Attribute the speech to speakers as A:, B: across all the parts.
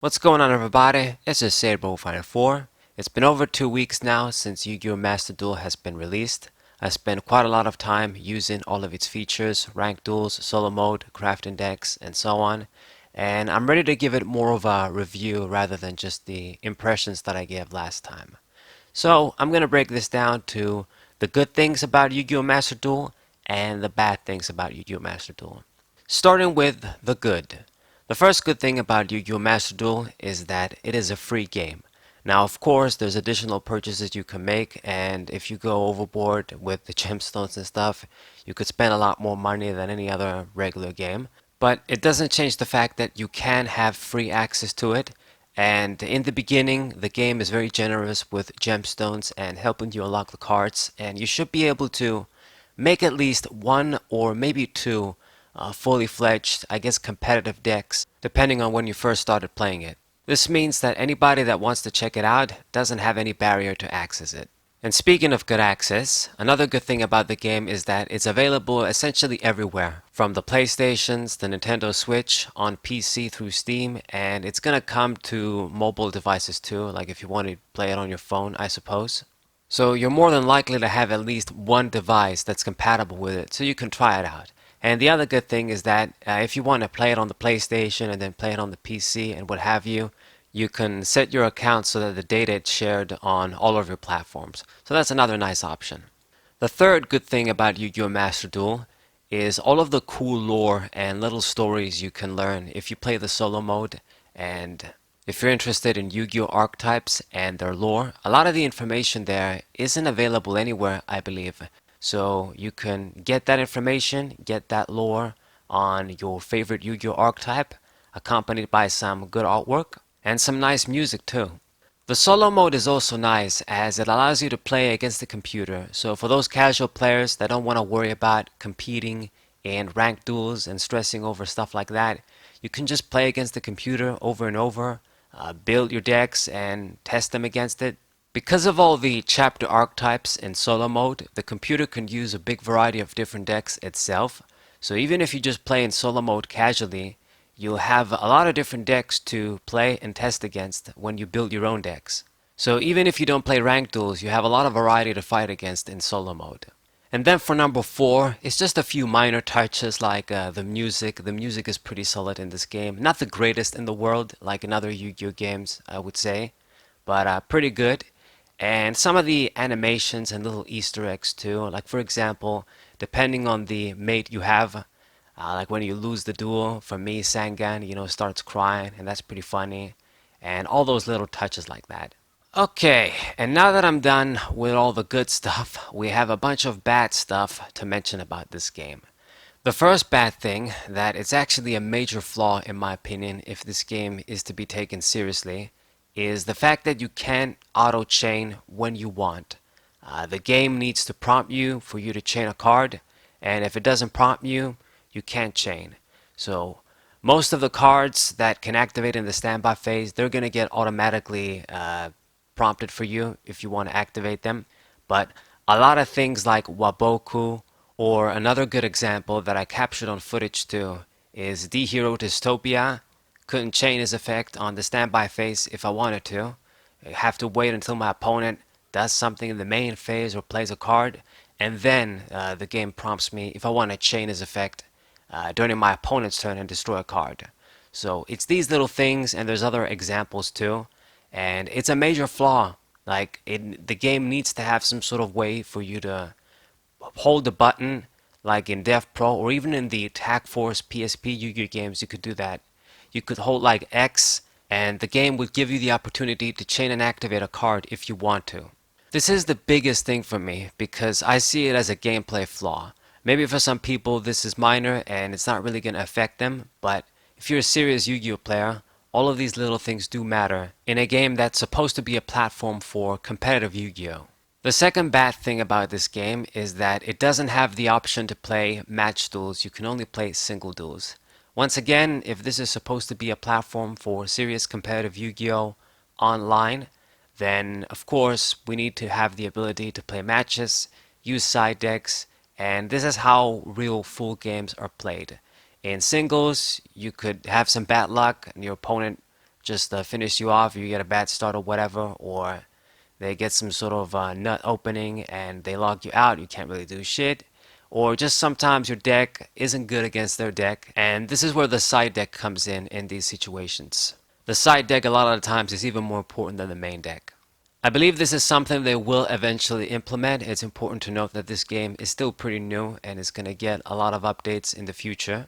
A: What's going on, everybody? It's just Saber4. It's been over 2 weeks now since Yu-Gi-Oh! Master Duel has been released. I spent quite a lot of time using all of its features, ranked duels, solo mode, crafting decks, and so on. And I'm ready to give it more of a review rather than just the impressions that I gave last time. So I'm going to break this down to the good things about Yu-Gi-Oh! Master Duel and the bad things about Yu-Gi-Oh! Master Duel. Starting with the good. The first good thing about Yu-Gi-Oh! Master Duel is that it is a free game. Now, of course, there's additional purchases you can make, and if you go overboard with the gemstones and stuff, you could spend a lot more money than any other regular game. But it doesn't change the fact that you can have free access to it, and in the beginning, the game is very generous with gemstones and helping you unlock the cards, and you should be able to make at least one or maybe two fully fledged, I guess, competitive decks, depending on when you first started playing it. This means that anybody that wants to check it out doesn't have any barrier to access it. And speaking of good access, another good thing about the game is that it's available essentially everywhere, from the PlayStations, the Nintendo Switch, on PC through Steam, and it's gonna come to mobile devices too, like if you want to play it on your phone, I suppose. So you're more than likely to have at least one device that's compatible with it, so you can try it out. And the other good thing is that if you want to play it on the PlayStation and then play it on the PC and what have you, you can set your account so that the data is shared on all of your platforms. So that's another nice option. The third good thing about Yu-Gi-Oh! Master Duel is all of the cool lore and little stories you can learn if you play the solo mode. And if you're interested in Yu-Gi-Oh! Archetypes and their lore, a lot of the information there isn't available anywhere, I believe. So you can get that information, get that lore on your favorite Yu-Gi-Oh! Archetype, accompanied by some good artwork and some nice music too. The solo mode is also nice as it allows you to play against the computer. So for those casual players that don't want to worry about competing in ranked duels and stressing over stuff like that, you can just play against the computer over and over, build your decks and test them against it. Because of all the chapter archetypes in solo mode, the computer can use a big variety of different decks itself. So even if you just play in solo mode casually, you'll have a lot of different decks to play and test against when you build your own decks. So even if you don't play ranked duels, you have a lot of variety to fight against in solo mode. And then for number 4, it's just a few minor touches like the music. The music is pretty solid in this game. Not the greatest in the world like in other Yu-Gi-Oh games, I would say, but pretty good. And some of the animations and little Easter eggs too. Like for example, depending on the mate you have, like when you lose the duel, for me, Sangan, starts crying, and that's pretty funny. And all those little touches like that. Okay, and now that I'm done with all the good stuff, we have a bunch of bad stuff to mention about this game. The first bad thing, that it's actually a major flaw in my opinion if this game is to be taken seriously, is the fact that you can't auto chain when you want. The game needs to prompt you for you to chain a card, and if it doesn't prompt you, you can't chain. So most of the cards that can activate in the standby phase, they're going to get automatically prompted for you if you want to activate them. But a lot of things like Waboku, or another good example that I captured on footage too, is D Hero Dystopia. Couldn't chain his effect on the standby phase if I wanted to. I have to wait until my opponent does something in the main phase or plays a card, and then the game prompts me if I want to chain his effect during my opponent's turn and destroy a card. So it's these little things, and there's other examples too, and it's a major flaw. Like the game needs to have some sort of way for you to hold the button, like in Dev Pro or even in the Attack Force PSP Yu-Gi-Oh games. You could do that. You could hold like X, and the game would give you the opportunity to chain and activate a card if you want to. This is the biggest thing for me because I see it as a gameplay flaw. Maybe for some people this is minor and it's not really going to affect them, but if you're a serious Yu-Gi-Oh player, all of these little things do matter in a game that's supposed to be a platform for competitive Yu-Gi-Oh. The second bad thing about this game is that it doesn't have the option to play match duels. You can only play single duels. Once again, if this is supposed to be a platform for serious competitive Yu-Gi-Oh online, then of course we need to have the ability to play matches, use side decks, and this is how real full games are played. In singles, you could have some bad luck and your opponent just finish you off, you get a bad start or whatever, or they get some sort of nut opening and they log you out, you can't really do shit. Or just sometimes your deck isn't good against their deck, and this is where the side deck comes in these situations. The side deck a lot of the times is even more important than the main deck. I believe this is something they will eventually implement. It's important to note that this game is still pretty new and is going to get a lot of updates in the future.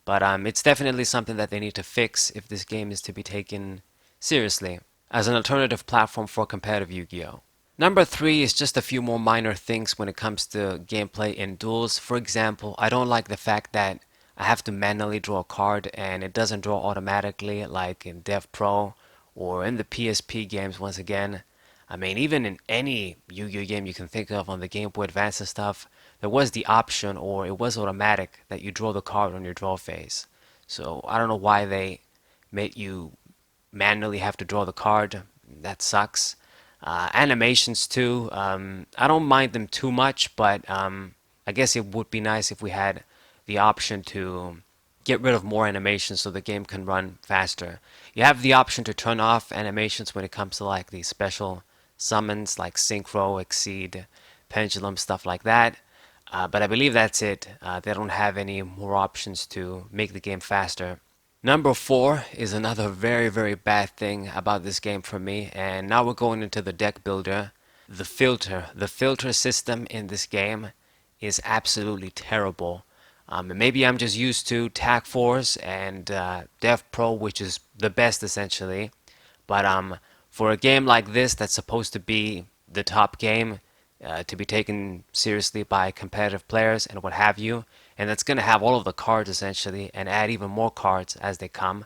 A: But it's definitely something that they need to fix if this game is to be taken seriously as an alternative platform for competitive Yu-Gi-Oh! Number 3 is just a few more minor things when it comes to gameplay in duels. For example, I don't like the fact that I have to manually draw a card and it doesn't draw automatically like in Dev Pro or in the PSP games once again. I mean, even in any Yu-Gi-Oh game you can think of on the Game Boy Advance and stuff, there was the option, or it was automatic, that you draw the card on your draw phase. So I don't know why they made you manually have to draw the card. That sucks. Animations too. I don't mind them too much, but I guess it would be nice if we had the option to get rid of more animations so the game can run faster. You have the option to turn off animations when it comes to like these special summons like Synchro, Exceed, Pendulum, stuff like that. But I believe that's it. They don't have any more options to make the game faster. Number 4 is another very, very bad thing about this game for me, and now we're going into the deck builder. The filter. The filter system in this game is absolutely terrible. Maybe I'm just used to Tag Force and Dev Pro, which is the best essentially. But for a game like this that's supposed to be the top game, to be taken seriously by competitive players and what have you, and that's going to have all of the cards essentially and add even more cards as they come,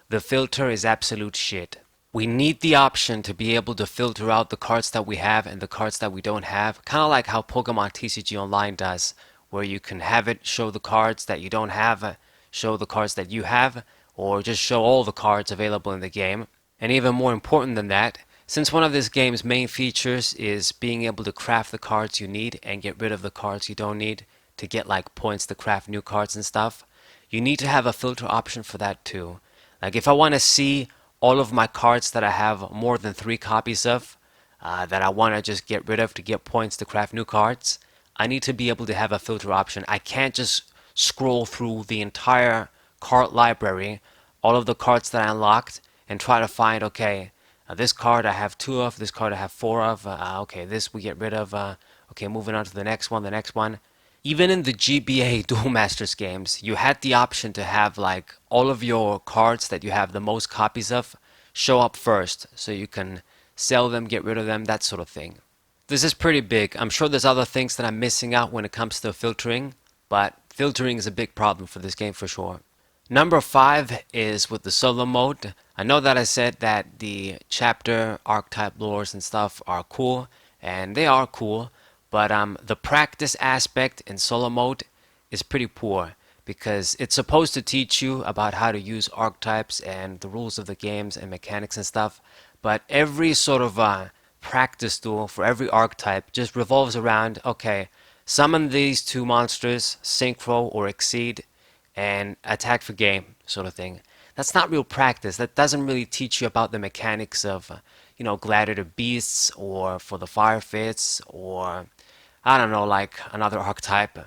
A: the filter is absolute shit. We need the option to be able to filter out the cards that we have and the cards that we don't have, kind of like how Pokemon TCG Online does, where you can have it show the cards that you don't have, show the cards that you have, or just show all the cards available in the game. And even more important than that, since one of this game's main features is being able to craft the cards you need and get rid of the cards you don't need to get like points to craft new cards and stuff, you need to have a filter option for that too. Like if I want to see all of my cards that I have more than 3 copies of, that I want to just get rid of to get points to craft new cards, I need to be able to have a filter option. I can't just scroll through the entire card library, all of the cards that I unlocked, and try to find, okay, this card I have 2 of, this card I have 4 of, okay, this we get rid of, okay, moving on to the next one, the next one. Even in the GBA Duel Masters games, you had the option to have like all of your cards that you have the most copies of show up first, so you can sell them, get rid of them, that sort of thing. This is pretty big. I'm sure there's other things that I'm missing out when it comes to filtering, but filtering is a big problem for this game for sure. Number 5 is with the solo mode. I know that I said that the chapter, archetype lores and stuff are cool, and they are cool, but the practice aspect in solo mode is pretty poor because it's supposed to teach you about how to use archetypes and the rules of the games and mechanics and stuff, but every sort of practice duel for every archetype just revolves around, okay, summon these 2 monsters, Synchro or Exceed, and attack for game sort of thing. That's not real practice. That doesn't really teach you about the mechanics of, Gladiator Beasts or for the Fire Fits or, I don't know, like another archetype,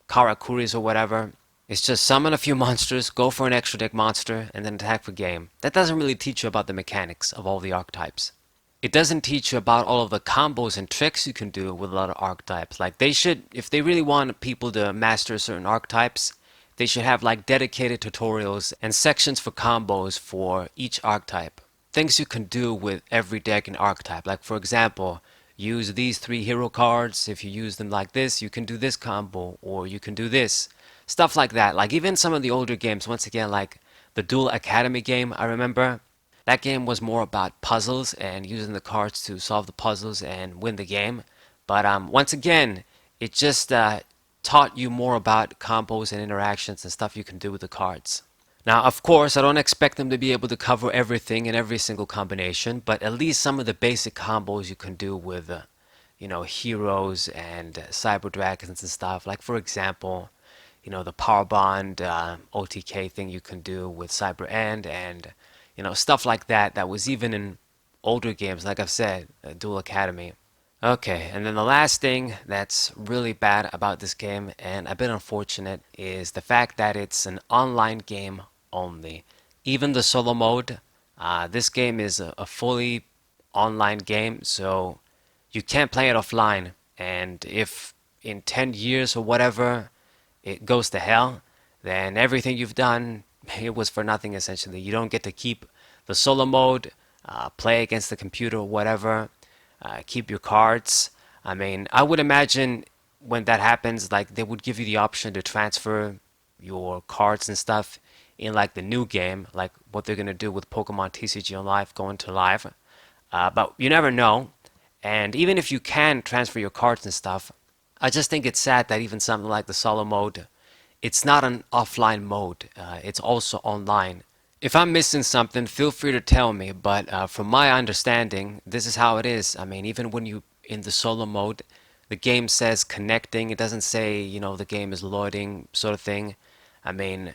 A: Karakuris or whatever. It's just summon a few monsters, go for an extra deck monster, and then attack for game. That doesn't really teach you about the mechanics of all the archetypes. It doesn't teach you about all of the combos and tricks you can do with a lot of archetypes. Like they should, if they really want people to master certain archetypes, they should have like dedicated tutorials and sections for combos for each archetype. Things you can do with every deck and archetype. Like for example, use these 3 hero cards. If you use them like this, you can do this combo, or you can do this. Stuff like that. Like even some of the older games, once again, like the Duel Academy game, I remember. That game was more about puzzles and using the cards to solve the puzzles and win the game. But once again, it just taught you more about combos and interactions and stuff you can do with the cards. Now, of course, I don't expect them to be able to cover everything in every single combination, but at least some of the basic combos you can do with, heroes and cyber dragons and stuff. Like, for example, the power bond OTK thing you can do with Cyber End and stuff like that that was even in older games, like I've said, Duel Academy. Okay, and then the last thing that's really bad about this game, and a bit unfortunate, is the fact that it's an online game only. Even the solo mode, this game is a fully online game, so you can't play it offline. And if in 10 years or whatever it goes to hell, then everything you've done, it was for nothing essentially. You don't get to keep the solo mode, play against the computer or whatever, keep your cards. I mean, I would imagine when that happens, like they would give you the option to transfer your cards and stuff in like the new game, like what they're gonna do with Pokemon TCG Live going to live. But you never know. And even if you can transfer your cards and stuff, I just think it's sad that even something like the solo mode, it's not an offline mode. It's also online. If I'm missing something, feel free to tell me. But from my understanding, this is how it is. I mean, even when you in the solo mode, the game says connecting. It doesn't say the game is loading, sort of thing. I mean,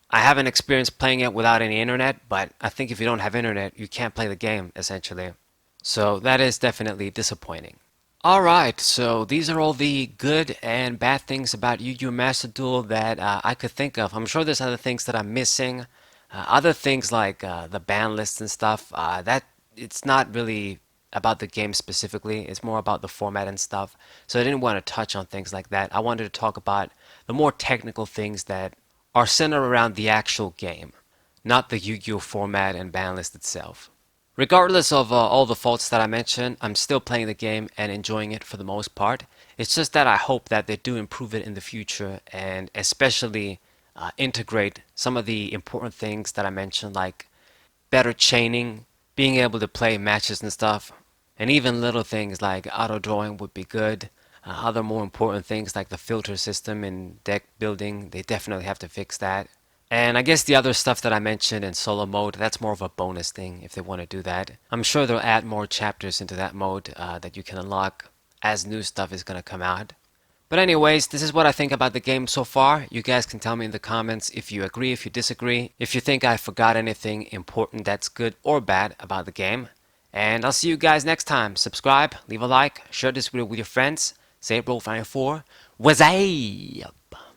A: I haven't experienced playing it without any internet, but I think if you don't have internet, you can't play the game essentially. So that is definitely disappointing. Alright, so these are all the good and bad things about Yu-Gi-Oh! Master Duel that I could think of. I'm sure there's other things that I'm missing. Other things like the ban lists and stuff, that it's not really about the game specifically. It's more about the format and stuff. So I didn't want to touch on things like that. I wanted to talk about the more technical things that are centered around the actual game, not the Yu-Gi-Oh! Format and ban list itself. Regardless of all the faults that I mentioned, I'm still playing the game and enjoying it for the most part. It's just that I hope that they do improve it in the future and especially integrate some of the important things that I mentioned, like better chaining, being able to play matches and stuff, and even little things like auto drawing would be good. Other more important things like the filter system and deck building, they definitely have to fix that. And I guess the other stuff that I mentioned in solo mode, that's more of a bonus thing if they want to do that. I'm sure they'll add more chapters into that mode that you can unlock as new stuff is going to come out. But anyways, this is what I think about the game so far. You guys can tell me in the comments if you agree, if you disagree, if you think I forgot anything important that's good or bad about the game. And I'll see you guys next time. Subscribe, leave a like, share this video with your friends. Say it, Roll 4. What's up?